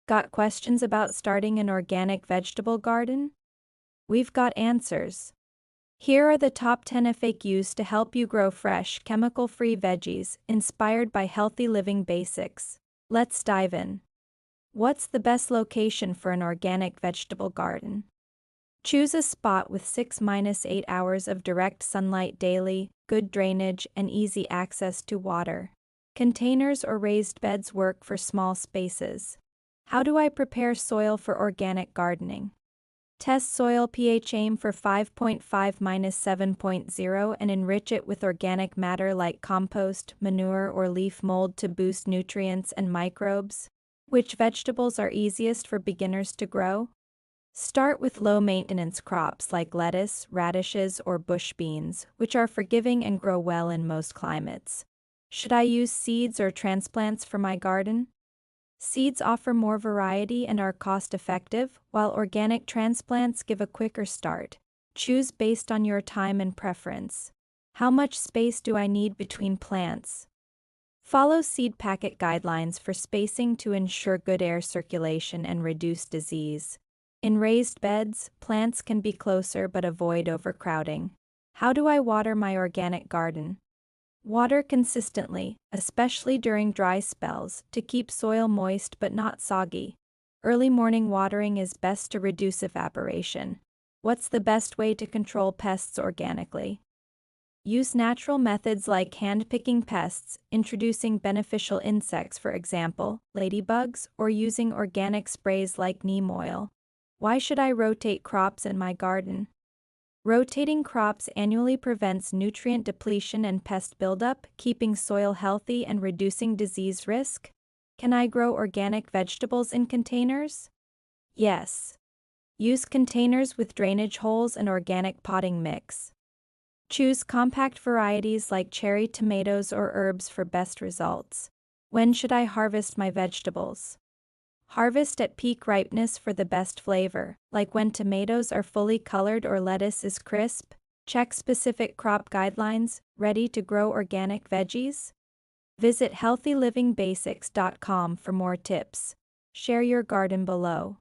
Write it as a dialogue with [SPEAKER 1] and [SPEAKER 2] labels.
[SPEAKER 1] Got questions about starting an organic vegetable garden? We've got answers. Here are the top 10 FAQs to help you grow fresh, chemical-free veggies, inspired by healthy living basics. Let's dive in. What's the best location for an organic vegetable garden? Choose a spot with 6–8 hours of direct sunlight daily, good drainage, and easy access to water. Containers or raised beds work for small spaces. How do I prepare soil for organic gardening? Test soil pH. Aim for 5.5–7.0 and enrich it with organic matter like compost, manure, or leaf mold to boost nutrients and microbes. Which vegetables are easiest for beginners to grow? Start with low-maintenance crops like lettuce, radishes, or bush beans, which are forgiving and grow well in most climates. Should I use seeds or transplants for my garden? Seeds offer more variety and are cost-effective, while organic transplants give a quicker start. Choose based on your time and preference. How much space do I need between plants? Follow seed packet guidelines for spacing to ensure good air circulation and reduce disease. In raised beds, plants can be closer but avoid overcrowding. How do I water my organic garden? Water consistently, especially during dry spells, to keep soil moist but not soggy. Early morning watering is best to reduce evaporation. What's the best way to control pests organically? Use natural methods like hand-picking pests, introducing beneficial insects, for example, ladybugs, or using organic sprays like neem oil. Why should I rotate crops in my garden? Rotating crops annually prevents nutrient depletion and pest buildup, keeping soil healthy and reducing disease risk. Can I grow organic vegetables in containers? Yes. Use containers with drainage holes and organic potting mix. Choose compact varieties like cherry tomatoes or herbs for best results. When should I harvest my vegetables? Harvest at peak ripeness for the best flavor, like when tomatoes are fully colored or lettuce is crisp. Check specific crop guidelines. Ready to grow organic veggies? Visit healthylivingbasics.com for more tips. Share your garden below.